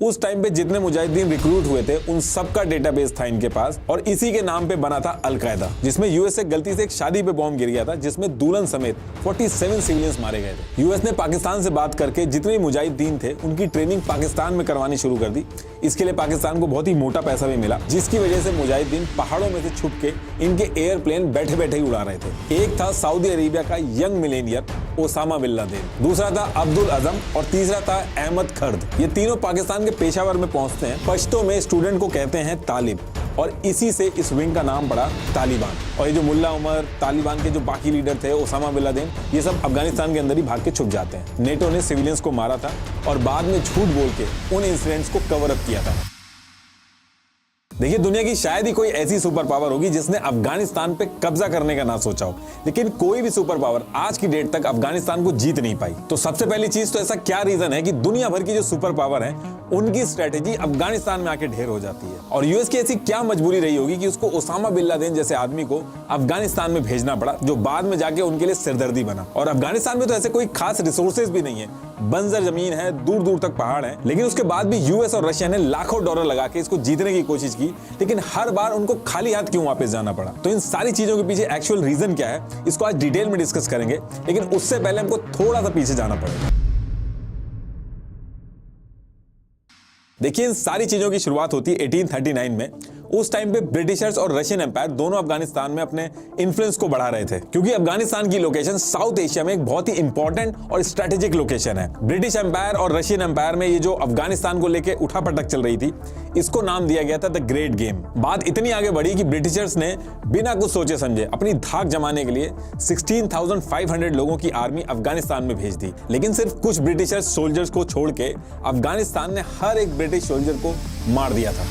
उस टाइम पे जितने मुजाहिदीन रिक्रूट हुए थे उन सबका डेटाबेस था इनके पास, और इसी के नाम पे बना था अलकायदा, जिसमें यूएस से गलती से एक शादी पे बॉम्ब गिर गया था जिसमें दुल्हन समेत 47 सिविलियंस मारे गए थे। यूएस ने पाकिस्तान से बात करके जितने मुजाहिदीन थे उनकी ट्रेनिंग पाकिस्तान में करवानी शुरू कर दी। इसके लिए पाकिस्तान को बहुत ही मोटा पैसा भी मिला, जिसकी वजह से मुजाहिदीन पहाड़ों में से छुप के इनके एयरप्लेन बैठे बैठे ही उड़ा रहे थे। एक था सऊदी अरेबिया का young millionaire Osama bin Laden, दूसरा था अब्दुल अजम और तीसरा था अहमद खर्द। ये तीनों पाकिस्तान के पेशावर में पहुंचते हैं। पश्तो में स्टूडेंट को कहते हैं तालिब, और इसी से इस विंग का नाम पड़ा तालिबान। और ये जो मुल्ला उमर, तालिबान के जो बाकी लीडर थे, ओसामा बिन लादेन, ये सब अफगानिस्तान के अंदर ही भाग के छुप जाते हैं। नेटो ने सिविलियंस को मारा था और बाद में झूठ बोल के उन इंसिडेंट्स को कवर अप किया था। देखिए, दुनिया की शायद ही कोई ऐसी सुपर पावर होगी जिसने अफगानिस्तान पे कब्जा करने का ना सोचा हो, लेकिन कोई भी सुपर पावर आज की डेट तक अफगानिस्तान को जीत नहीं पाई। तो सबसे पहली चीज तो ऐसा क्या रीजन है कि दुनिया भर की जो सुपर पावर है उनकी स्ट्रेटेजी अफगानिस्तान में आके ढेर हो जाती है, और यूएस की ऐसी क्या मजबूरी रही होगी कि उसको ओसामा बिन लादेन जैसे आदमी को अफगानिस्तान में भेजना पड़ा, जो बाद में जाके उनके लिए सिरदर्दी बना। और अफगानिस्तान में तो ऐसे कोई खास रिसोर्सेज भी नहीं है, बंजर जमीन है, दूर दूर तक पहाड़ है, लेकिन उसके बाद भी यूएस और रशिया ने लाखों डॉलर लगा के इसको जीतने की कोशिश की, लेकिन हर बार उनको खाली हाथ क्यों वापस जाना पड़ा। तो इन सारी चीजों के पीछे एक्चुअल रीजन क्या है, इसको आज डिटेल में डिस्कस करेंगे, लेकिन उससे पहले हमको थोड़ा सा पीछे जाना पड़ेगा। देखिए, इन सारी चीजों की शुरुआत होती है 1839 में। उस टाइम पे ब्रिटिशर्स और रशियन एम्पायर दोनों अफगानिस्तान में अपने इन्फ्लुएंस को बढ़ा रहे थे, क्योंकि अफगानिस्तान की लोकेशन साउथ एशिया में एक बहुत ही इंपॉर्टेंट और स्ट्रेटेजिक लोकेशन है। ब्रिटिश एम्पायर और रशियन एम्पायर में ये जो अफगानिस्तान को लेकर उठापटक चल रही थी, इसको नाम दिया गया था द ग्रेट गेम। बात इतनी आगे बढ़ी कि ब्रिटिशर्स ने बिना कुछ सोचे समझे अपनी धाक जमाने के लिए 16,500 लोगों की आर्मी अफगानिस्तान में भेज दी। लेकिन सिर्फ कुछ ब्रिटिशर्स सोल्जर्स को छोड़ के अफगानिस्तान ने हर एक ब्रिटिश सोल्जर को मार दिया था।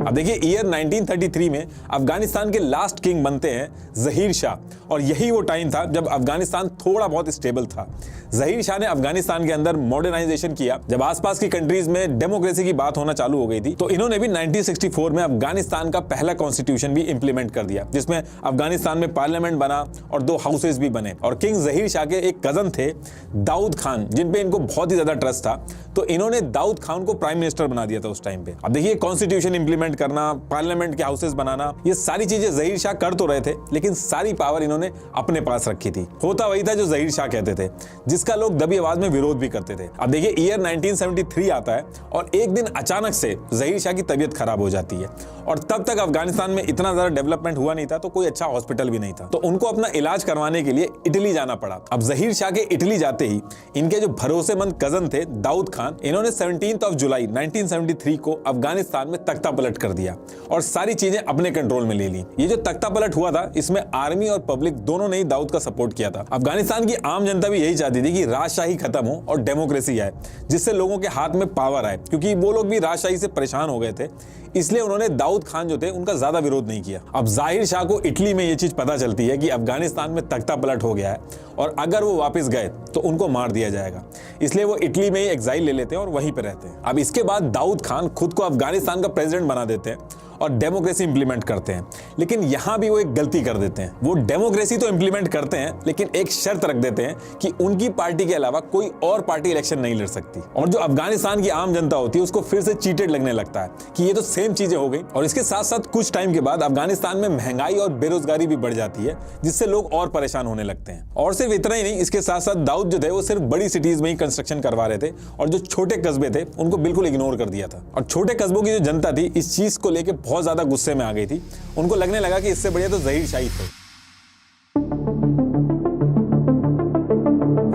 अब देखिए, ईयर 1933 में अफगानिस्तान के लास्ट किंग बनते हैं जहीर शाह, और यही वो टाइम था जब अफगानिस्तान थोड़ा बहुत स्टेबल था। जहीर शाह ने अफगानिस्तान के अंदर मॉडर्नाइजेशन किया। जब आसपास की कंट्रीज में डेमोक्रेसी की बात होना चालू हो गई थी, तो इन्होंने भी 1964 में अफगानिस्तान का पहला कॉन्स्टिट्यूशन भी इंप्लीमेंट कर दिया, जिसमें अफगानिस्तान में पार्लियामेंट बना और 2 हाउसेज भी बने। और किंग जहीर शाह के एक कजन थे दाऊद खान, जिन पे इनको बहुत ही ज्यादा ट्रस्ट था, तो इन्होंने दाऊद खान को प्राइम मिनिस्टर बना दिया था उस टाइम पे। अब देखिए, कॉन्स्टिट्यूशन इंप्लीमेंट करना, पार्लियामेंट के हाउसेस बनाना, ये सारी चीजें जहीर शाह कर तो रहे थे, लेकिन सारी पावर इन्होंने अपने पास रखी थी। होता वही था जो जहीर शाह कहते थे, जिसका लोग दबी आवाज में विरोध भी करते थे। अब देखिए, ईयर 1973 आता है और एक दिन अचानक से जहीर शाह की तबीयत खराब हो जाती है, और तब तक अफगानिस्तान में इतना ज्यादा डेवलपमेंट हुआ नहीं था, तो कोई अच्छा हॉस्पिटल भी नहीं था, तो उनको अपना इलाज करवाने के लिए इटली जाना पड़ा। अब जहीर शाह के इटली जाते ही इनके जो भरोसेमंद कजन थे दाऊद खान, इन्होंने 17 जुलाई 1973 को अफगानिस्तान में तख्ता पलट कर दिया और सारी चीजें अपने कंट्रोल में ले ली। ये जो तख्ता पलट हुआ था, इसमें आर्मी और पब्लिक दोनों ने ही दाऊद का सपोर्ट किया था। अफगानिस्तान की आम जनता भी यही चाहती थी कि राजशाही खत्म हो और डेमोक्रेसी आए, जिससे लोगों के हाथ में पावर आए, क्योंकि वो लोग भी राजशाही से परेशान हो गए थे। इसलिए उन्होंने दाऊद खान जो थे उनका ज्यादा विरोध नहीं किया। अब जाहिर शाह को इटली में ये चीज पता चलती है कि अफगानिस्तान में तख्ता पलट हो गया है, और अगर वो वापस गए तो उनको मार दिया जाएगा, इसलिए वो इटली में ही एग्जाइल ले लेते हैं और वहीं पे रहते हैं। अब इसके बाद दाऊद खान खुद को अफगानिस्तान का प्रेसिडेंट बना देते हैं और डेमोक्रेसी इंप्लीमेंट करते हैं। लेकिन यहां भी वो एक गलती कर देते हैं। वो डेमोक्रेसी तो इंप्लीमेंट करते हैं, लेकिन एक शर्त रख देते हैं कि उनकी पार्टी के अलावा कोई और पार्टी इलेक्शन नहीं लड़ सकती। और जो अफगानिस्तान की आम जनता होती है उसको फिर से चीटेड लगने लगता है कि ये तो सेम चीजें हो गई। और इसके साथ साथ कुछ टाइम के बाद अफगानिस्तान में महंगाई और बेरोजगारी भी बढ़ जाती है, जिससे लोग और परेशान होने लगते हैं। और सिर्फ इतना ही नहीं, इसके साथ साथ दाऊद जो थे वो सिर्फ बड़ी सिटीज में ही कंस्ट्रक्शन करवा रहे थे, और जो छोटे कस्बे थे उनको बिल्कुल इग्नोर कर दिया था। और छोटे कस्बों की जो जनता थी इस चीज को लेकर बहुत ज्यादा गुस्से में आ गई थी। उनको लगने लगा कि इससे बढ़िया तो जहीर शाही थे।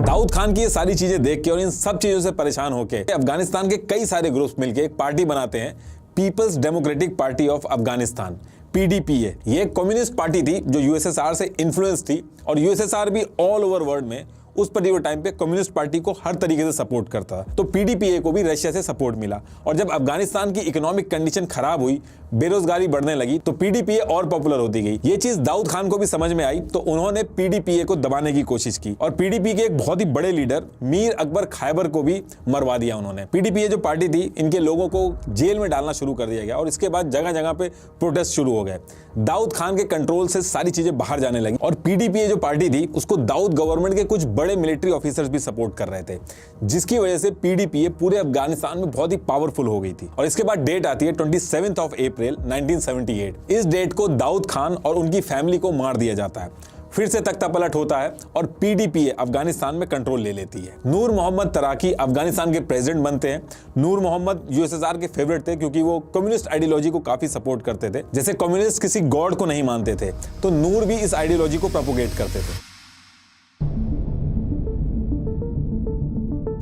दाऊद खान की ये सारी चीजें देख के और इन सब चीजों से परेशान होकर अफगानिस्तान के कई सारे ग्रुप्स मिलकर एक पार्टी बनाते हैं, People's Democratic Party of Afghanistan, PDPA। ये एक कम्युनिस्ट पार्टी थी जो यूएसएसआर से इन्फ्लुएंस थी, और यूएसएसआर भी ऑल ओवर वर्ल्ड में उस पर्टिकुलर टाइम पे कम्युनिस्ट पार्टी को हर तरीके से सपोर्ट करता था। तो PDPA को भी रशिया से सपोर्ट मिला, और जब अफगानिस्तान की इकोनॉमिक कंडीशन खराब हुई, बेरोजगारी बढ़ने लगी, तो PDPA और पॉपुलर होती गई। ये चीज दाऊद खान को भी समझ में आई, तो उन्होंने PDPA को दबाने की कोशिश की, और PDPA के एक बहुत ही बड़े लीडर मीर अकबर खैबर को भी मरवा दिया उन्होंने। PDPA जो पार्टी थी, इनके लोगों को जेल में डालना शुरू कर दिया गया, और इसके बाद जगह जगह पे प्रोटेस्ट शुरू हो गए। दाऊद खान के कंट्रोल से सारी चीजें बाहर जाने लगी, और PDPA जो पार्टी थी उसको दाऊद गवर्नमेंट के कुछ बड़े मिलिट्री ऑफिसर्स भी सपोर्ट कर रहे थे, जिसकी वजह से पीडीपीए पूरे अफगानिस्तान में बहुत ही पावरफुल हो गई थी। और इसके बाद डेट आती है 27 अप्रैल 1978। इस डेट को दाऊद खान और उनकी फैमिली को मार दिया जाता है। फिर से तख्ता पलट होता है और पीडीपीए अफगानिस्तान में कंट्रोल ले लेती है। नूर मोहम्मद तराकी अफगानिस्तान के प्रेसिडेंट बनते हैं। नूर मोहम्मद यूएसएसआर के फेवरेट थे क्योंकि वो कम्युनिस्ट आइडियोलॉजी को काफी सपोर्ट करते थे। जैसे कम्युनिस्ट किसी गॉड को नहीं मानते थे, तो नूर भी इस आइडियोलॉजी को प्रोपोगेट करते थे।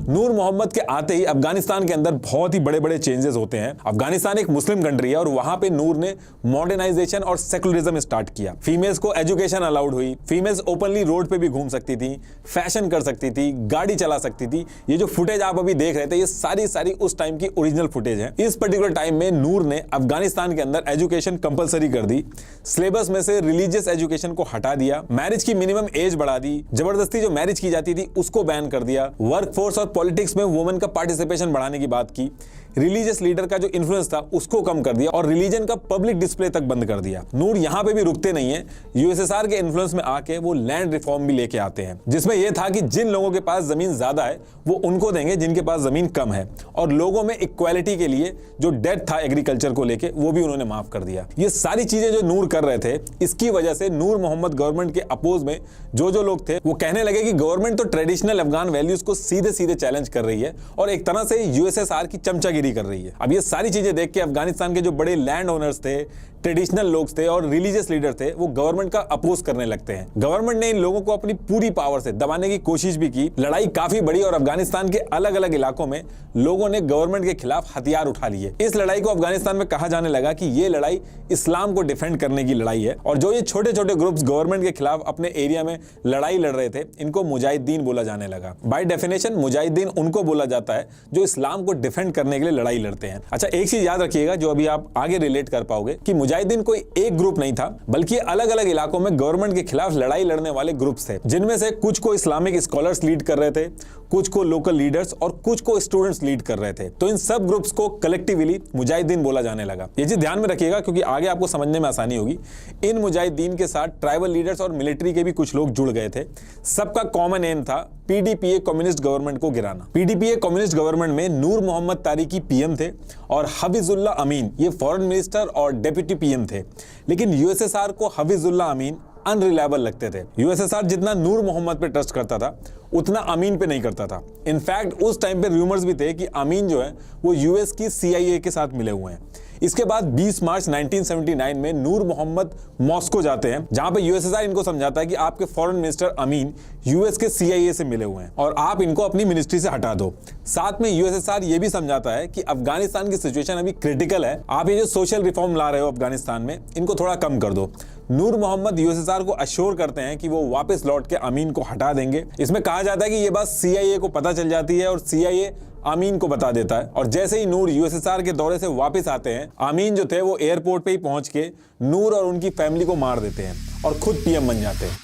नूर मोहम्मद के आते ही अफगानिस्तान के अंदर बहुत ही बड़े बड़े चेंजेस होते हैं। अफगानिस्तान एक मुस्लिम कंट्री है और वहां पे नूर ने मॉडर्नाइजेशन और सेकुलरिज्म स्टार्ट किया। फीमेल्स को एजुकेशन अलाउड हुई, फीमेल्स ओपनली रोड पे भी घूम सकती थी, फैशन कर सकती थी, गाड़ी चला सकती थी। ये जो फुटेज आप अभी देख रहे थे, ये सारी उस टाइम की ओरिजिनल फुटेज है। इस पर्टिकुलर टाइम में नूर ने अफगानिस्तान के अंदर एजुकेशन कंपलसरी कर दी, सिलेबस में से रिलीजियस एजुकेशन को हटा दिया, मैरिज की मिनिमम एज बढ़ा दी, जबरदस्ती जो मैरिज की जाती थी उसको बैन कर दिया, वर्कफोर्स और पॉलिटिक्स में वुमेन का पार्टिसिपेशन बढ़ाने की बात की, रिलीजियस लीडर का जो इन्फ्लुएंस था उसको कम कर दिया और रिलीजन का पब्लिक डिस्प्ले तक बंद कर दिया। नूर यहां पे भी रुकते नहीं है, यूएसएसआर के इन्फ्लुएंस में आके वो लैंड रिफॉर्म भी लेके आते हैं, जिसमें यह था कि जिन लोगों के पास जमीन ज्यादा है वो उनको देंगे जिनके पास जमीन कम है, और लोगों में इक्वालिटी के लिए जो डेट था एग्रीकल्चर को लेके वो भी उन्होंने माफ कर दिया। ये सारी चीजें जो नूर कर रहे थे, इसकी वजह से नूर मोहम्मद गवर्नमेंट के अपोज में जो लोग थे वो कहने लगे कि गवर्नमेंट तो ट्रेडिशनल अफगान वैल्यूज को सीधे सीधे चैलेंज कर रही है और एक तरह से यूएसएसआर की चमचागिरी कर रही है। अब ये सारी चीजें देख के अफगानिस्तान के जो बड़े लैंड ओनर्स थे, ट्रेडिशनल लोग थे और रिलीजियस लीडर थे, वो गवर्नमेंट का अपोज करने लगते हैं। गवर्नमेंट ने इन लोगों को अपनी पूरी पावर से दबाने की कोशिश भी की। लड़ाई काफी बड़ी और अफगानिस्तान के अलग अलग इलाकों में लोगों ने गवर्नमेंट के खिलाफ हथियार उठा लिए। इस लड़ाई को अफगानिस्तान में कहा जाने लगा कि ये लड़ाई इस्लाम को डिफेंड करने की लड़ाई है, और जो ये छोटे छोटे ग्रुप्स गवर्नमेंट के खिलाफ अपने एरिया में लड़ाई लड़ रहे थे, इनको मुजाहिदीन बोला जाने लगा। बाय डेफिनेशन मुजाहिदीन उनको बोला जाता है जो इस्लाम को डिफेंड करने के लिए लड़ाई लड़ते हैं। अच्छा, एक चीज याद रखिएगा जो अभी आप आगे रिलेट कर पाओगे कि मुजाहिदीन कोई एक ग्रुप नहीं था, बल्कि अलग अलग इलाकों में गवर्नमेंट के खिलाफ लड़ाई लड़ने वाले ग्रुप्स थे, जिनमें से कुछ को इस्लामिक स्कॉलर्स लीड कर रहे थे, कुछ को लोकल लीडर्स और कुछ को स्टूडेंट्स लीड कर रहे थे। तो इन सब ग्रुप्स को कलेक्टिवली मुजाहिदीन बोला जाने लगा। ये चीज ध्यान में रखिएगा क्योंकि आगे आपको समझने में आसानी होगी। इन मुजाहिदीन के साथ ट्राइबल लीडर्स और मिलिट्री के भी कुछ लोग जुड़ गए थे। सबका कॉमन एम था पीडीपीए कम्युनिस्ट गवर्नमेंट को गिराना। पीडीपीए कम्युनिस्ट गवर्नमेंट में नूर मोहम्मद तारिकी पीएम थे और हफीजुल्लाह अमीन ये फॉरेन मिनिस्टर और डेप्यूटी पीएम थे। लेकिन यूएसएसआर को हफीजुल्लाह अमीन अनरिलायबल लगते थे। यूएसएसआर जितना नूर मोहम्मद पे ट्रस्ट करता था उतना अमीन पे नहीं करता था। इनफैक्ट उस टाइम पे रूमर्स भी थे कि अमीन जो है वो यूएस की सीआईए के साथ मिले हुए हैं। इसके बाद 20 मार्च 1979 में नूर मोहम्मद मॉस्को जाते हैं, जहां पे यूएसएसआर इनको समझाता है कि आपके फॉरेन मिनिस्टर अमीन यूएस के सीआईए से मिले हुए हैं और आप इनको अपनी मिनिस्ट्री से हटा दो। साथ में यूएसएसआर ये भी समझाता है कि अफगानिस्तान की सिचुएशन अभी क्रिटिकल है, आप ये जो सोशल रिफॉर्म ला रहे हो अफगानिस्तान में, इनको थोड़ा कम कर दो। नूर मोहम्मद यूएसएसआर को अश्योर करते हैं कि वो वापस लौट के अमीन को हटा देंगे। इसमें कहा जाता है कि ये बात सीआईए को पता चल जाती है और सीआईए अमीन को बता देता है, और जैसे ही नूर यूएसएसआर के दौरे से वापस आते हैं, अमीन जो थे वो एयरपोर्ट पे ही पहुंच के नूर और उनकी फैमिली को मार देते हैं और खुद पीएम बन जाते हैं।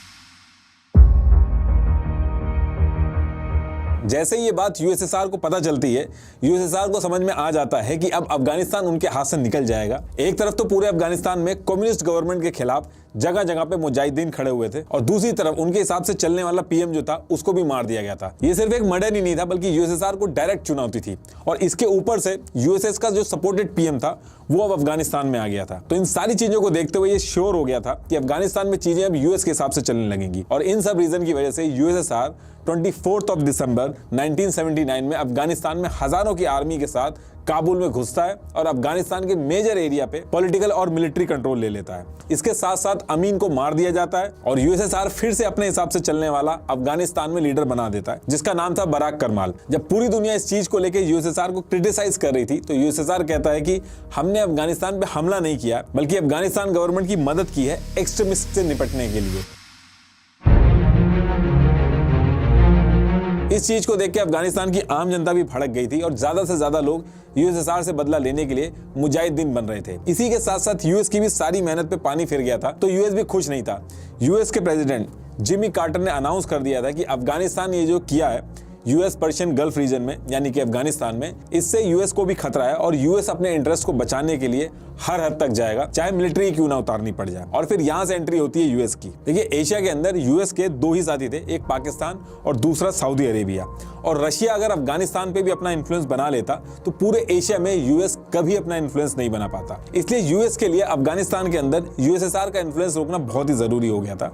जैसे ही ये बात यूएसएसआर को पता चलती है, यूएसएसआर को समझ में आ जाता है कि अब अफगानिस्तान उनके हाथ से निकल जाएगा। एक तरफ तो पूरे अफगानिस्तान में कम्युनिस्ट गवर्नमेंट के खिलाफ जगह जगह पे मुजाहिदीन खड़े हुए थे और दूसरी तरफ उनके हिसाब से चलने वाला पीएम जो था उसको भी मार दिया गया था। ये सिर्फ एक मर्डर ही नहीं था बल्कि यूएसएसआर को डायरेक्ट चुनौती थी, और इसके ऊपर से यूएसएस का जो सपोर्टेड पीएम था वो अब अफगानिस्तान में आ गया था। तो इन सारी चीजों को देखते हुए ये श्योर हो गया था कि अफगानिस्तान में चीजें अब यूएस के हिसाब से चलने लगेंगी, और इन सब रीजन की वजह से यूएसएसआर 24 दिसंबर 1979 में अफगानिस्तान में हजारों की आर्मी के साथ काबुल में घुसता है और अफगानिस्तान के मेजर एरिया पे पॉलिटिकल और मिलिट्री कंट्रोल ले लेता है। इसके साथ साथ अमीन को मार दिया जाता है और यूएसएसआर फिर से अपने हिसाब से चलने वाला अफगानिस्तान में लीडर बना देता है, जिसका नाम था बराक करमाल। जब पूरी दुनिया इस चीज को लेकर यूएसएसआर को क्रिटिसाइज कर रही थी तो यूएसएसआर कहता है कि हमने अफगानिस्तान पे हमला नहीं किया, बल्कि अफगानिस्तान गवर्नमेंट की मदद की है एक्सट्रीमिस्ट से निपटने के लिए। इस चीज को देख के अफगानिस्तान की आम जनता भी भड़क गई थी और ज्यादा से ज्यादा लोग यूएसएसआर से बदला लेने के लिए मुजाहिदीन बन रहे थे। इसी के साथ साथ यूएस की भी सारी मेहनत पे पानी फिर गया था, तो यूएस भी खुश नहीं था। यूएस के प्रेसिडेंट जिमी कार्टर ने अनाउंस कर दिया था कि अफगानिस्तान ये जो किया है यूएस पर्शियन गल्फ रीजन में यानी कि अफगानिस्तान में, इससे यूएस को भी खतरा है और यूएस अपने इंटरेस्ट को बचाने के लिए हर हद तक जाएगा, चाहे मिलिट्री क्यों ना उतारनी पड़ जाए। और फिर यहां से एंट्री होती है यूएस की। देखिए, एशिया के अंदर यूएस के दो ही साथी थे, एक पाकिस्तान और दूसरा सऊदी अरेबिया। और रशिया अगर अफगानिस्तान पे भी अपना इन्फ्लुएंस बना लेता तो पूरे एशिया में यूएस कभी अपना इन्फ्लुएंस नहीं बना पाता। इसलिए यूएस के लिए अफगानिस्तान के अंदर यूएसएसआर का इन्फ्लुएंस रोकना बहुत ही जरूरी हो गया था।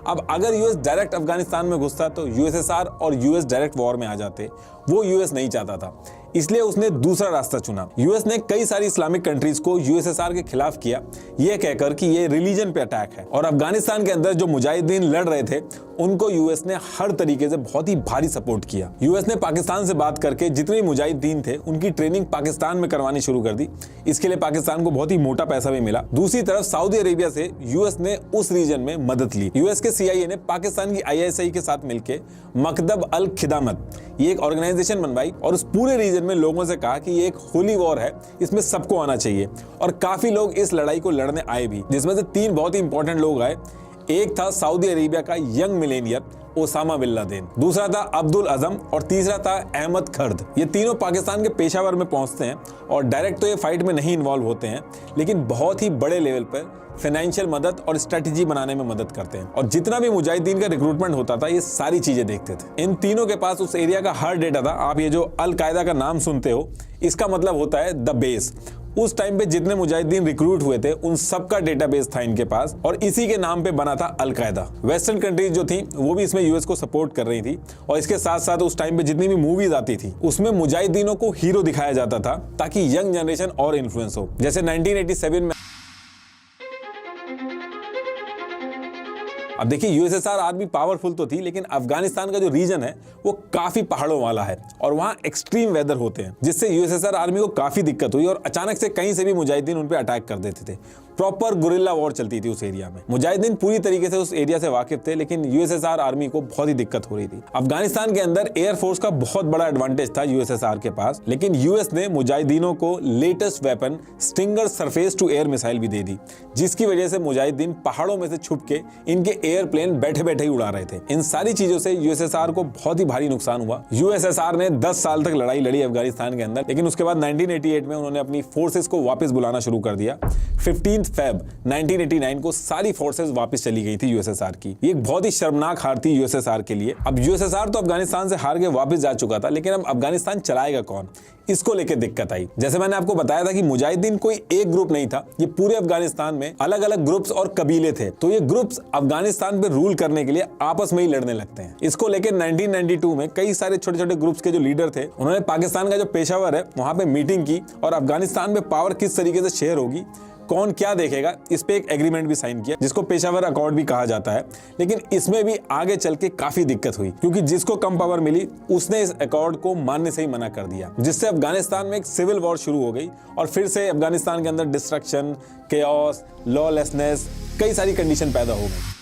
अब अगर यूएस डायरेक्ट अफगानिस्तान में घुसता तो यूएसएसआर और यूएस डायरेक्ट वॉर में आ जाते। वो यूएस नहीं चाहता था, इसलिए उसने दूसरा रास्ता चुना। यूएस ने कई सारी इस्लामिक कंट्रीज को यूएसएसआर के खिलाफ किया, यह कहकर कि ये रिलीजन पे अटैक है। और अफगानिस्तान के अंदर जो मुजाहिदीन लड़ रहे थे उनको यूएस ने हर तरीके से बहुत ही भारी सपोर्ट किया। यूएस ने पाकिस्तान से बात करके जितने मुजाहिदीन थे उनकी ट्रेनिंग पाकिस्तान में करवानी शुरू कर दी। इसके लिए पाकिस्तान को बहुत ही मोटा पैसा भी मिला। दूसरी तरफ सऊदी अरेबिया से यूएस ने उस रीजन में मदद ली। यूएस के सीआईए ने पाकिस्तान की आईएसआई के साथ मिलकर मकदब अल खिदामत ये एक ऑर्गेनाइजेशन बनवाई और उस पूरे रीजन में लोगों से कहा कि ये एक होली वॉर है, इसमें सबको आना चाहिए। और काफी लोग इस लड़ाई को लड़ने आए भी, जिसमें से 3 बहुत ही इंपॉर्टेंट लोग आए। एक था सऊदी अरेबिया का young millionaire Osama bin Laden, दूसरा था अब्दुल अजम और तीसरा था अहमद खर्द। ये तीनों पाकिस्तान के पेशावर में पहुंचते हैं और डायरेक्ट तो ये फाइट में नहीं इन्वॉल्व होते हैं, लेकिन बहुत ही बड़े लेवल पर फाइनेंशियल मदद और स्ट्रेटेजी बनाने में मदद करते हैं। और जितना भी मुजाहिदीन का रिक्रूटमेंट होता था ये सारी चीजें देखते थे। इन तीनों के पास उस एरिया का हर डेटा था। आप ये जो अल कायदा का नाम सुनते हो, इसका मतलब होता है द बेस। उस टाइम पे जितने मुजाहिदीन रिक्रूट हुए थे उन सबका डेटाबेस था इनके पास और इसी के नाम पे बना था अल कायदा। वेस्टर्न कंट्रीज जो थी वो भी इसमें यूएस को सपोर्ट कर रही थी और इसके साथ साथ उस टाइम पे जितनी भी मूवीज आती थी उसमें मुजाहिदीनों को हीरो दिखाया जाता था ताकि यंग जनरेशन और इन्फ्लुएंस हो। जैसे 1987 में अब देखिए, यूएसएसआर आर्मी पावरफुल तो थी, लेकिन अफगानिस्तान का जो रीजन है वो काफी पहाड़ों वाला है और वहां एक्सट्रीम वेदर होते हैं, जिससे यूएसएसआर आर्मी को काफी दिक्कत हुई और अचानक से कहीं से भी मुजाहिदीन उन पे अटैक कर देते थे। प्रॉपर गुरिल्ला वॉर चलती थी उस एरिया में। मुजाहिदीन पूरी तरीके से उस एरिया से वाकिफ थे, लेकिन यूएसएसआर आर्मी को बहुत ही दिक्कत हो रही थी। अफगानिस्तान के अंदर एयरफोर्स का बहुत बड़ा एडवांटेज था यूएसएसआर के पास, लेकिन यूएस ने मुजाहिदीनों को latest weapon stinger surface to air missile भी दे दी, जिसकी वजह से मुजाहिदीन पहाड़ों में से छुप के इनके एयरप्लेन बैठे बैठे ही उड़ा रहे थे। इन सारी चीजों से यूएसएसआर को बहुत ही भारी नुकसान हुआ। यूएसएसआर ने 10 साल तक लड़ाई लड़ी अफगानिस्तान के अंदर, लेकिन उसके बाद 1988 में उन्होंने अपनी फोर्सेस को वापस बुलाना शुरू कर दिया। 15 फेब 1989 को सारी फोर्सेस वापस चली गई थी यूएसएसआर की। ये एक बहुत ही शर्मनाक हार थी यूएसएसआर के लिए। अब यूएसएसआर तो अफगानिस्तान से हार के वापस जा चुका था, लेकिन अब अफगानिस्तान चलाएगा कौन, इसको लेकर दिक्कत आई। जैसे मैंने आपको बताया था कि मुजाहिदीन कोई एक ग्रुप नहीं था, ये पूरे अफगानिस्तान में अलग अलग ग्रुप्स और कबीले थे। तो ये ग्रुप्स अफगानिस्तान पे रूल करने के लिए आपस में ही लड़ने लगते हैं। इसको लेकर 1992 में कई सारे छोटे छोटे ग्रुप्स के जो लीडर थे उन्होंने पाकिस्तान का जो पेशावर है वहां पे मीटिंग की और अफगानिस्तान में पावर किस तरीके से शेयर होगी, कौन क्या देखेगा, इस पे एक एग्रीमेंट भी साइन किया, जिसको पेशावर अकॉर्ड भी कहा जाता है। लेकिन इसमें भी आगे चल के काफी दिक्कत हुई, क्योंकि जिसको कम पावर मिली उसने इस अकॉर्ड को मानने से ही मना कर दिया, जिससे अफगानिस्तान में एक सिविल वॉर शुरू हो गई और फिर से अफगानिस्तान के अंदर डिस्ट्रक्शन, केओस, लॉलेसनेस, कई सारी कंडीशन पैदा हो गई।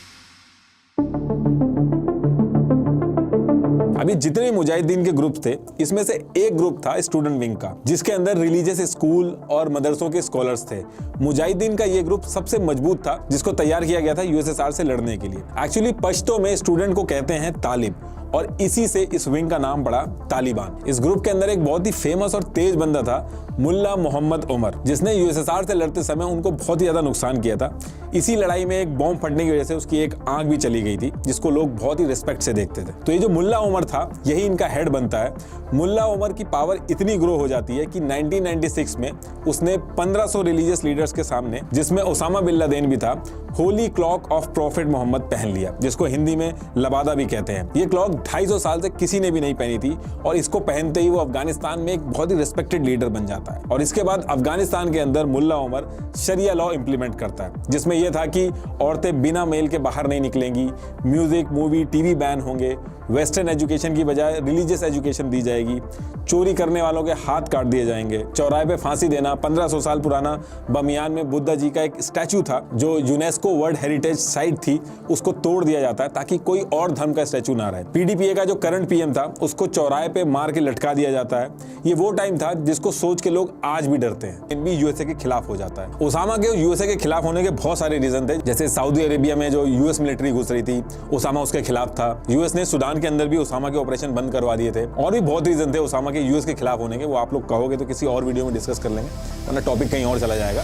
अभी जितने भी मुजाहिदीन के ग्रुप थे, इसमें से एक ग्रुप था स्टूडेंट विंग का, जिसके अंदर रिलीजियस स्कूल और मदरसों के स्कॉलर्स थे। मुजाहिदीन का ये ग्रुप सबसे मजबूत था, जिसको तैयार किया गया था यूएसएसआर से लड़ने के लिए। एक्चुअली पश्तो में स्टूडेंट को कहते हैं तालिब और इसी से इस विंग का नाम पड़ा तालिबान। इस ग्रुप के अंदर एक बहुत ही फेमस और तेज बंदा था मुल्ला मोहम्मद उमर, जिसने यूएसएसआर से लड़ते समय उनको बहुत ही ज्यादा नुकसान किया था। इसी लड़ाई में एक बॉम्ब फटने की वजह से उसकी एक आंख भी चली गई थी, जिसको लोग बहुत ही रिस्पेक्ट से देखते थे। तो ये जो मुल्ला उमर था यही इनका हेड बनता है। मुल्ला उमर की पावर इतनी ग्रो हो जाती है कि 1996 में उसने 1500 रिलीजियस लीडर्स के सामने, जिसमें ओसामा बिन लादेन भी था, holy cloak of prophet Mohammed पहन लिया, जिसको हिंदी में लबादा भी कहते हैं। ये क्लॉक 250 साल से किसी ने भी नहीं पहनी थी और इसको पहनते ही वो अफगानिस्तान में एक बहुत ही रिस्पेक्टेड लीडर बन जाता है। और इसके बाद अफगानिस्तान के अंदर मुल्ला उमर शरिया लॉ इंप्लीमेंट करता है, जिसमें यह था कि औरतें बिना मेल के बाहर नहीं निकलेंगी, म्यूजिक, मूवी, टीवी बैन होंगे, वेस्टर्न एजुकेशन की बजाय रिलीजियस एजुकेशन दी जाएगी, चोरी करने वालों के हाथ काट दिए जाएंगे, चौराहे पे फांसी देना, 1500 साल पुराना बमियान में बुद्धा जी का एक स्टैचू था जो यूनेस्को वर्ल्ड हेरिटेज साइट थी, उसको तोड़ दिया जाता है ताकि कोई और धर्म का स्टैचू ना रहे। PDPA का जो करंट PM था उसको चौराहे पे मार के लटका दिया जाता है। ये वो टाइम था जिसको सोच के लोग आज भी डरते हैं। इन भी यूएसए के खिलाफ हो जाता है। ओसामा के यूएसए के खिलाफ होने के बहुत सारे रीजन थे, जैसे सऊदी अरेबिया में जो यूएस मिलिट्री घुस रही थी, ओसामा उसके खिलाफ था। यूएस ने सूडान के अंदर भी ओसामा के ऑपरेशन बंद करवा दिए थे, और भी बहुत रीजन थे ओसामा के यूएस के खिलाफ होने के। वो आप लोग कहोगे तो किसी और वीडियो में डिस्कस कर लेंगे, वरना टॉपिक कहीं और चला जाएगा।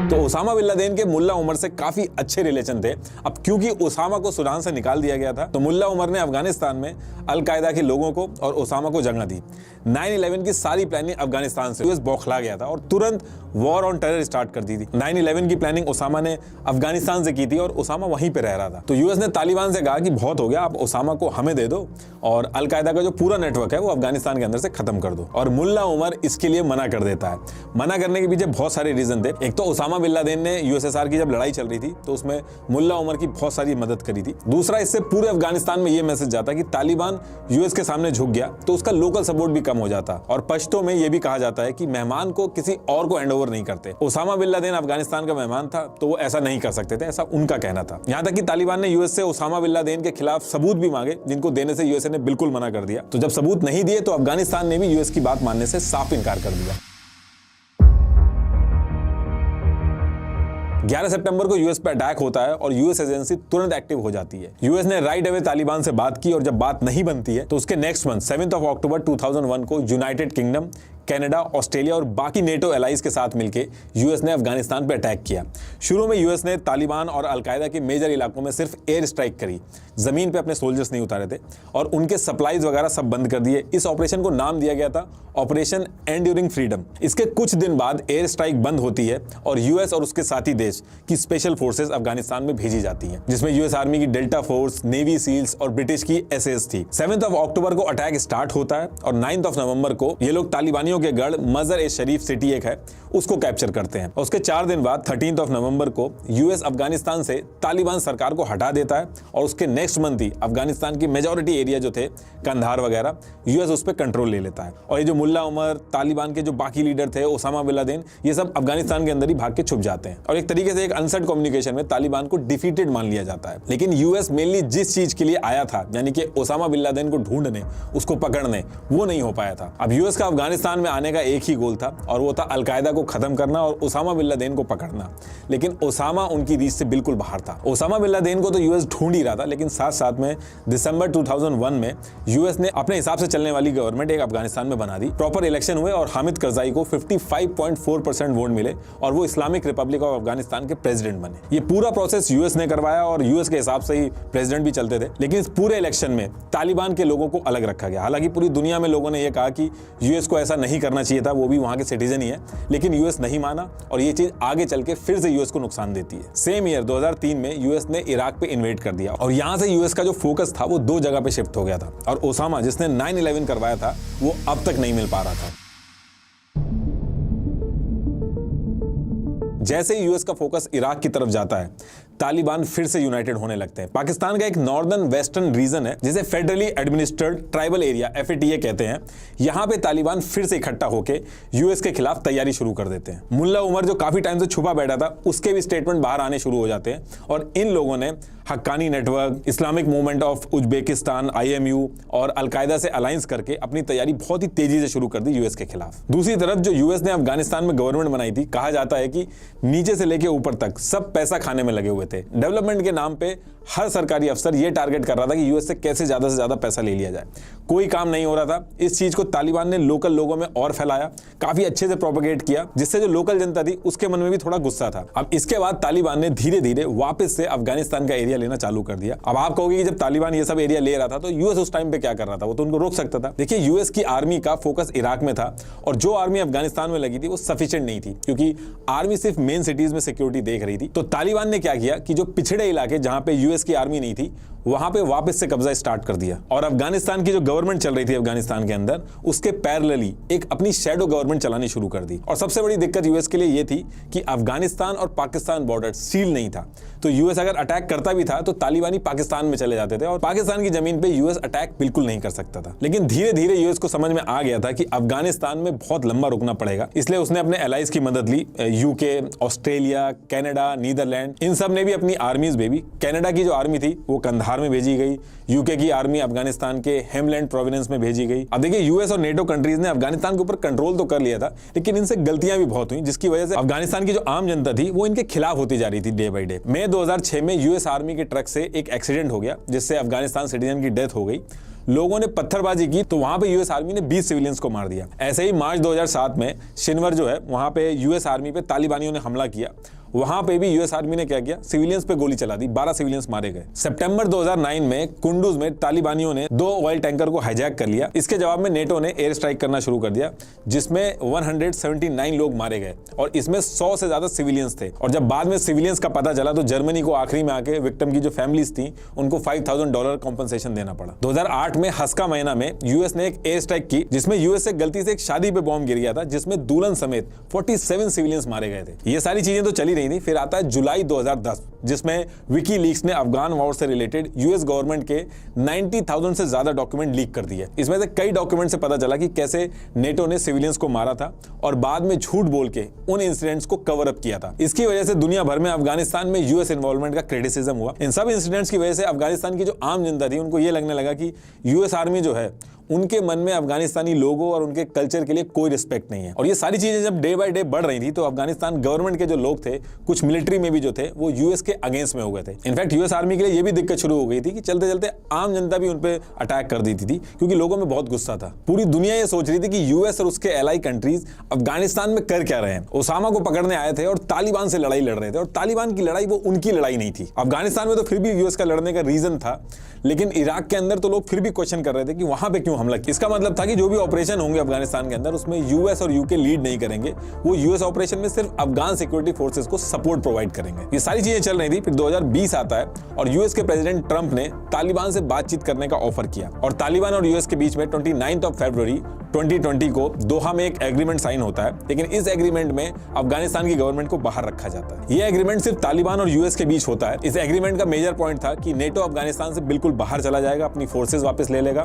तो ओसामा बिन लादेन के मुल्ला उमर से काफी अच्छे रिलेशन थे। अब क्योंकि ओसामा को सूडान से निकाल दिया गया था, तो मुल्ला उमर ने अफगानिस्तान में अल-कायदा के लोगों को और ओसामा को जगह दी। 9/11 की सारी प्लानिंग अफगानिस्तान से यूएस बौखला गया था और तुरंत वॉर ऑन टेरर स्टार्ट कर दी थी। 9/11 की प्लानिंग ओसामा ने अफगानिस्तान से की थी और ओसामा वहीं पे रह रहा था। तो यूएस ने तालिबान से कहा कि बहुत हो गया, आप ओसामा को हमें दे दो और अल-कायदा का जो पूरा नेटवर्क है वो अफगानिस्तान के अंदर से खत्म कर दो। और मुल्ला उमर इसके लिए मना कर देता है। मना करने के पीछे बहुत सारे रीजन थे। एक तो ओसामा बिन लादेन ने यूएसएसआर की जब लड़ाई चल रही थी तो उसमें मुल्ला उमर की बहुत सारी मदद करी थी। दूसरा, इससे पूरे अफगानिस्तान में ये मैसेज जाता कि तालिबान यूएस के सामने झुक गया तो उसका लोकल सपोर्ट भी कम हो जाता। और पश्तो में ये भी कहा जाता है कि मेहमान को किसी और को हैंडओवर नहीं करते। ओसामा बिन लादेन अफगानिस्तान का मेहमान था तो वो ऐसा नहीं कर सकते थे, ऐसा उनका कहना था। यहां तक कि तालिबान ने यूएस से ओसामा बिन लादेन के खिलाफ सबूत भी मांगे, जिनको देने से यूएसए ने बिल्कुल मना कर दिया। तो जब सबूत नहीं दिए तो अफगानिस्तान ने भी यूएस की बात मानने से साफ इनकार कर दिया। 11 सितंबर को यूएस पे अटैक होता है और यूएस एजेंसी तुरंत एक्टिव हो जाती है। यूएस ने राइट अवे तालिबान से बात की और जब बात नहीं बनती है तो उसके नेक्स्ट मंथ 7 अक्टूबर 2001 को यूनाइटेड किंगडम, कनाडा, ऑस्ट्रेलिया और बाकी नेटो एलाइज के साथ मिलकर यूएस ने अफगानिस्तान पर अटैक किया। शुरू में यूएस ने तालिबान और अल-कायदा के मेजर इलाकों में सिर्फ एयर स्ट्राइक करी, जमीन पे अपने सोल्जर्स नहीं उतारे थे और उनके सप्लाईज वगैरह सब बंद कर दिए। इस ऑपरेशन को नाम दिया गया था ऑपरेशन एंड्यूरिंग फ्रीडम। इसके कुछ दिन बाद एयर स्ट्राइक बंद होती है और यूएस और उसके साथी देश की स्पेशल फोर्सेस अफगानिस्तान में भेजी जाती हैं, जिसमें यूएस आर्मी की डेल्टा फोर्स, नेवी सील्स और ब्रिटिश की एसएस थी। 7 अक्टूबर को अटैक स्टार्ट होता है और 9 नवंबर को ये लोग तालिबानियों के गढ़ मजर ए शरीफ सिटी एक है उसको कैप्चर करते हैं। उसके 4 दिन बाद 13 नवंबर को यूएस अफगानिस्तान से तालिबान सरकार को हटा देता है और उसके नेक्स्ट मंथ ही अफगानिस्तान की मेजॉरिटी एरिया जो थे, कंधार वगैरह, यूएस उस पर कंट्रोल ले लेता है। और ये जो मुल्ला उमर, तालिबान के जो बाकी लीडर थे, ओसामा बिन लादेन, ये सब अफगानिस्तान के अंदर ही भाग के छुप जाते हैं और एक तरीके से एक अनसेट कम्युनिकेशन में तालिबान को डिफीटेड मान लिया जाता है। लेकिन यूएस मेनली जिस चीज के लिए आया था, यानी कि ओसामा बिन लादेन को ढूंढने, उसको पकड़ने, वो नहीं हो पाया था। अब यूएस का अफगानिस्तान में आने का एक ही गोल था और वो था अल-कायदा को खत्म करना और ओसामा बिन लादेन को पकड़ना। लेकिन ओसामा उनकी रीच से बिल्कुल बाहर था। ओसामा बिन लादेन को तो यूएस ढूंढ ही रहा था, लेकिन साथ साथ में दिसंबर 2001 में यूएस ने अपने हिसाब से चलने वाली गवर्नमेंट एक अफगानिस्तान में बना दी। प्रॉपर इलेक्शन हुए और हामिद करजाई को 55.4% वोट मिले और वो इस्लामिक रिपब्लिक ऑफ अफगानिस्तान के प्रेसिडेंट बने। ये पूरा प्रोसेस यूएस ने करवाया और यूएस के हिसाब से ही प्रेसिडेंट भी चलते थे। लेकिन इस पूरे इलेक्शन में तालिबान के लोगों को अलग रखा गया। हालांकि पूरी दुनिया में लोगों ने यह कहा कि यूएस को ऐसा नहीं करना चाहिए था, वो भी वहां के सिटीजन ही है, लेकिन यूएस नहीं माना और ये चीज आगे चल के फिर से यूएस को नुकसान देती है। सेम ईयर 2003 में यूएस ने इराक पे इन्वेड कर दिया और यहां से यूएस का जो फोकस था वो 2 जगह पे शिफ्ट हो गया था और ओसामा, जिसने 9/11 करवाया था, वो अब तक नहीं मिल पा रहा था। जैसे ही यूएस का फोकस इराक की तरफ जाता है, तालिबान फिर से यूनाइटेड होने लगते हैं। पाकिस्तान का एक नॉर्दर्न वेस्टर्न रीजन है जिसे federally administered tribal area FATA कहते हैं। यहां पे तालिबान फिर से इकट्ठा होकर यूएस के खिलाफ तैयारी शुरू कर देते हैं। मुल्ला उमर जो काफी टाइम से छुपा बैठा था, उसके भी स्टेटमेंट बाहर आने शुरू हो जाते हैं और इन लोगों ने Haqqani network, Islamic movement of Uzbekistan IMU और अल-कायदा से अलायंस करके अपनी तैयारी बहुत ही तेजी से शुरू कर दी यूएस के खिलाफ। दूसरी तरफ जो यूएस ने अफगानिस्तान में गवर्नमेंट बनाई थी, कहा जाता है कि नीचे से लेकर ऊपर तक सब पैसा खाने में लगे हुए थे। डेवलपमेंट के नाम पे हर सरकारी अफसर ये टारगेट कर रहा था कि यूएस से कैसे ज्यादा से ज्यादा पैसा ले लिया जाए। कोई काम नहीं हो रहा था। इस चीज को तालिबान ने लोकल लोगों में और फैलाया, काफी अच्छे से प्रोपेगेट किया, जिससे जो लोकल जनता थी उसके मन में भी थोड़ा गुस्सा था। अब इसके बाद तालिबान ने धीरे धीरे वापस से अफगानिस्तान का एरिया लेना चालू कर दिया। अब आप कहोगे कि जब तालिबान ये सब एरिया ले रहा था तो यूएस उस टाइम पे क्या कर रहा था, वो तो उनको रोक सकता था। देखिए, यूएस की आर्मी का फोकस इराक में था और जो आर्मी अफगानिस्तान में लगी थी वो सफिशिएंट नहीं थी, क्योंकि आर्मी सिर्फ मेन सिटीज में सिक्योरिटी देख रही थी। तो तालिबान ने क्या किया कि जो पिछड़े इलाके जहां पे यूएस की आर्मी नहीं थी, वहां पे वापस से कब्जा स्टार्ट कर दिया और अफगानिस्तान की जो गवर्नमेंट चल रही थी अफगानिस्तान के अंदर, उसके पैरेलली एक अपनी शैडो गवर्नमेंट चलानी शुरू कर दी। और सबसे बड़ी दिक्कत यूएस के लिए ये थी कि अफगानिस्तान और पाकिस्तान बॉर्डर सील नहीं था, तो यूएस अगर अटैक करता भी था तो तालिबानी पाकिस्तान में चले जाते थे और पाकिस्तान की जमीन पे यूएस अटैक बिल्कुल नहीं कर सकता था। लेकिन धीरे धीरे यूएस को समझ में आ गया था कि अफगानिस्तान में बहुत लंबा रुकना पड़ेगा, इसलिए उसने अपने एलाइज की मदद ली। यूके, ऑस्ट्रेलिया, कनाडा, नीदरलैंड, इन सब ने भी अपनी आर्मीज भेजी। कनाडा की जो आर्मी थी वो कंधार में भेजी गई, यूके की आर्मी अफगानिस्तान के हेमलैंड प्रोविंस में भेजी गई। अब देखिए, यूएस और नेटो कंट्रीज ने अफगानिस्तान के ऊपर कंट्रोल तो कर लिया था, लेकिन इनसे गलतियां भी बहुत हुई, जिसकी वजह से अफगानिस्तान की जो आम जनता थी वो इनके खिलाफ होती जा रही थी डे बाई डे। मई 2006 में यूएस आर्मी के ट्रक से एक एक्सीडेंट हो गया, जिससे अफगानिस्तान सिटीजन की डेथ हो गई। लोगों ने पत्थरबाजी की तो वहां पे यूएस आर्मी ने 20 सिविलियंस को मार दिया। ऐसे ही मार्च 2007 में शिनवर जो है, वहां पे यूएस आर्मी पे तालिबानियों ने हमला किया। वहां पे भी यूएस आर्मी ने क्या किया, सिविलियंस पे गोली चला दी, 12 सिविलियंस मारे गए। सितंबर 2009 में कुंडुज में तालिबानियों ने 2 ऑयल टैंकर को हाईजैक कर लिया। इसके जवाब में नेटो ने एयर स्ट्राइक करना शुरू कर दिया, जिसमें 179 लोग मारे गए और इसमें 100 से ज्यादा सिविलियंस थे। और जब बाद में सिविलियंस का पता चला तो जर्मनी को आखिरी में आके विक्टिम की जो फैमिलीज थी उनको $5,000 कॉम्पनसेशन देना पड़ा। 2008 में हस्का महीना में यूएस ने एक एयर स्ट्राइक की, जिसमें यूएस से गलती से एक शादी पे बॉम्ब गिर गया था, जिसमें दुल्हन समेत 47 सिविलियंस मारे गए थे। ये सारी चीजें तो चली रही थी। फिर आता है जुलाई 2010, जिसमें विकीलीक्स ने अफगान वॉर से रिलेटेड यूएस गवर्नमेंट के 90,000 से ज्यादा डॉक्यूमेंट लीक कर दिए। इसमें से कई डॉक्यूमेंट से पता चला कि कैसे नेटो ने सिविलियंस को मारा था और बाद में झूठ बोल के उन इंसिडेंट्स को कवर अप किया था। इसकी वजह से दुनिया भर में अफगानिस्तान में यूएस इन्वॉल्वमेंट का क्रिटिसिज्म हुआ। इन सब इंसिडेंट्स की वजह से अफगानिस्तान की जो आम जनता थी उनको ये लगने लगा कि यूएस आर्मी जो है, उनके मन में अफगानिस्तानी लोगों और उनके कल्चर के लिए कोई रिस्पेक्ट नहीं है। और ये सारी चीजें जब डे बाय डे बढ़ रही थी तो अफगानिस्तान गवर्नमेंट के जो लोग थे, कुछ मिलिट्री में भी जो थे, वो यूएस के अगेंस्ट में हो गए थे। इनफैक्ट यूएस आर्मी के लिए ये भी दिक्कत शुरू हो गई थी कि चलते चलते आम जनता भी उन पे अटैक कर देती थी, क्योंकि लोगों में बहुत गुस्सा था। पूरी दुनिया ये सोच रही थी कि यूएस और उसके एलाई कंट्रीज अफगानिस्तान में कर क्या रहे हैं। ओसामा को पकड़ने आए थे और तालिबान से लड़ाई लड़ रहे थे, और तालिबान की लड़ाई वो उनकी लड़ाई नहीं थी। अफगानिस्तान में तो फिर भी यूएस का लड़ने का रीजन था, लेकिन इराक के अंदर तो लोग फिर भी क्वेश्चन कर रहे थे कि वहां पे क्यों हमला किया। इसका मतलब था कि जो भी ऑपरेशन होंगे अफगानिस्तान के अंदर, उसमें यूएस और यूके लीड नहीं करेंगे, वो यूएस ऑपरेशन में सिर्फ अफगान सिक्योरिटी फोर्सेस को सपोर्ट प्रोवाइड करेंगे। ये सारी चीजें चल रही थी। फिर 2020 आता है और यूएस के प्रेसिडेंट ट्रंप ने तालिबान से बातचीत करने का ऑफर किया, और तालिबान और यूएस के बीच में 29 फरवरी 2020 को दोहा में एक एग्रीमेंट साइन होता है। लेकिन इस एग्रीमेंट में अफगानिस्तान की गवर्नमेंट को बाहर रखा जाता है। यह एग्रीमेंट सिर्फ तालिबान और यूएस के बीच होता है। इस एग्रीमेंट का मेजर पॉइंट था कि नेटो अफगानिस्तान से बिल्कुल बाहर चला जाएगा, अपनी फोर्सेस वापस ले लेगा,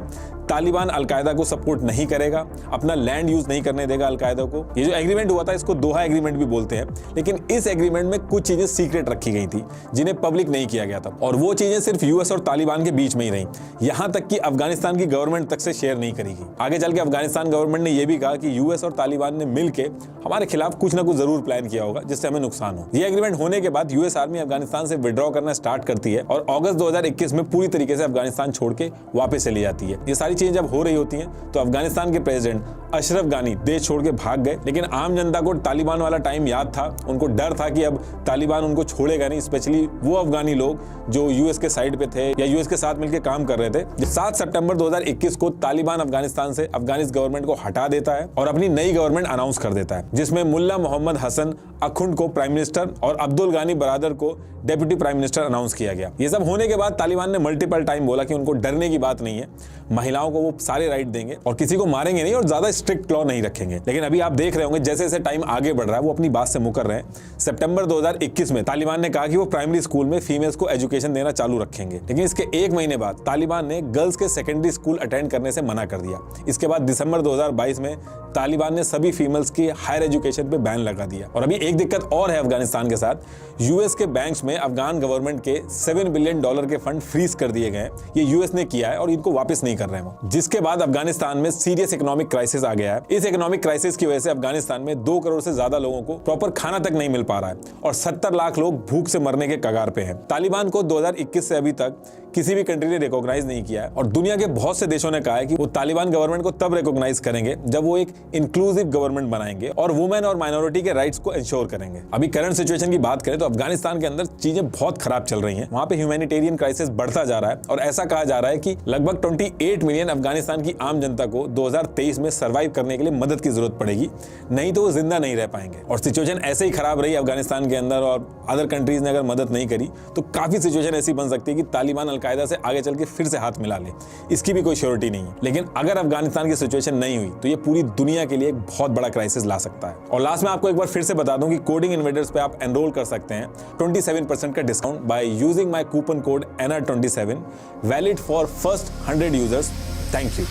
तालिबान अलकायदा को सपोर्ट नहीं करेगा, अपना लैंड यूज नहीं करने देगा अलकायदा को। ये जो एग्रीमेंट हुआ था इसको दोहा एग्रीमेंट भी बोलते हैं। लेकिन इस एग्रीमेंट में कुछ चीजें सीक्रेट रखी गई थी, जिन्हें पब्लिक नहीं किया गया था, और वो चीजें सिर्फ यूएस और तालिबान के बीच में ही रही। यहां तक कि अफगानिस्तान की गवर्नमेंट तक से शेयर नहीं करेगी। आगे चल के अफगानिस्तान गवर्नमेंट ने यह भी कहा कि यूएस और तालिबान ने मिलकर हमारे खिलाफ कुछ ना कुछ जरूर प्लान किया होगा जिससे हमें नुकसान हो। यह एग्रीमेंट होने के बाद यूएस आर्मी अफगानिस्तान से विड्रॉ करना स्टार्ट करती है और अगस्त 2021 में पूरी तरीके से अफगानिस्तान छोड़ के वापस चली जाती है। ये सारी चीजें जब हो रही होती हैं तो अफगानिस्तान के प्रेसिडेंट अशरफ गानी देश छोड़ के भाग गए। लेकिन आम जनता को तालिबान वाला टाइम याद था, उनको डर था कि अब तालिबान उनको छोड़ेगा नहीं, स्पेशली वो अफगानी लोग जो यूएस के साइड पे थे या यूएस के साथ मिलकर काम कर रहे थे। 7 सितंबर 2021 को तालिबान अफगानिस्तान से अफगानिस्तान गवर्नमेंट को हटा देता है और अपनी नई गवर्नमेंट अनाउंस कर देता है, जिसमें मुल्ला मोहम्मद हसन अखुंड को प्राइम मिनिस्टर और अब्दुल गानी बरादर को डेप्यूटी प्राइम मिनिस्टर अनाउंस किया गया। ये सब होने के बाद तालिबान ने मल्टीपल टाइम बोला कि उनको डरने की बात नहीं है, महिलाओं को वो सारे राइट देंगे और किसी को मारेंगे नहीं और ज्यादा स्ट्रिक्ट लॉ नहीं रखेंगे। लेकिन अभी आप देख रहे होंगे जैसे जैसे टाइम आगे बढ़ रहा है वो अपनी बात से मुकर रहे हैं। सितंबर 2021 में तालिबान ने कहा कि वो प्राइमरी स्कूल में फीमेल्स को एजुकेशन देना चालू रखेंगे। लेकिन इसके एक महीने बाद तालिबान ने गर्ल्स के सेकेंडरी स्कूल अटेंड करने से मना कर दिया। इसके बाद दिसंबर 2022 में तालिबान ने सभी फीमेल्स की हायर एजुकेशन पे बैन लगा दिया। और अभी एक दिक्कत और है अफगानिस्तान के साथ, यूएस के बैंक्स में अफगान गवर्नमेंट के $7 बिलियन के फंड फ्रीज कर दिए गए। ये यूएस ने किया है और इनको वापस नहीं कर रहे हैं, जिसके बाद अफगानिस्तान में सीरियस इकोनॉमिक क्राइसिस आ गया है। इस इकोनॉमिक क्राइसिस की वजह से अफगानिस्तान में 2 करोड़ से ज्यादा लोगों को प्रॉपर खाना तक नहीं मिल पा रहा है और 70 लाख लोग भूख से मरने के कगार पे हैं। तालिबान को 2021 से अभी तक किसी भी कंट्री ने रिकॉग्नाइज नहीं किया है और दुनिया के बहुत से देशों ने कहा है कि वो तालिबान गवर्नमेंट को तब रिकॉग्नाइज करेंगे जब वो एक इंक्लूसिव गवर्नमेंट बनाएंगे और वुमेन और माइनॉरिटी के राइट्स को इंश्योर करेंगे। अभी करंट सिचुएशन की बात करें तो अफगानिस्तान के अंदर चीजें बहुत खराब चल रही हैं। वहां पे ह्यूमैनिटेरियन क्राइसिस बढ़ता जा रहा है और ऐसा कहा जा रहा है कि लगभग 28 मिलियन अफगानिस्तान की आम जनता को 2023 में सर्वाइव करने के लिए मदद की जरूरत पड़ेगी, नहीं तो वो जिंदा नहीं रह पाएंगे। और सिचुएशन ऐसे ही खराब रही अफगानिस्तान के अंदर और अदर कंट्रीज ने अगर मदद नहीं करी तो काफी सिचुएशन ऐसी बन सकती है कि तालिबान अलकायदा से आगे चल के फिर से हाथ मिला ले। इसकी भी कोई श्योरिटी नहीं है। लेकिन अगर अफगानिस्तान की सिचुएशन नहीं हुई तो ये पूरी दुनिया के लिए एक बहुत बड़ा क्राइसिस ला सकता है। और लास्ट में आपको एक बार फिर से बता दूं कि कोडिंग इन्वेडर्स पे आप एनरोल कर सकते हैं 27% का discount by using my coupon code NR27 valid for first 100 users. Thank you.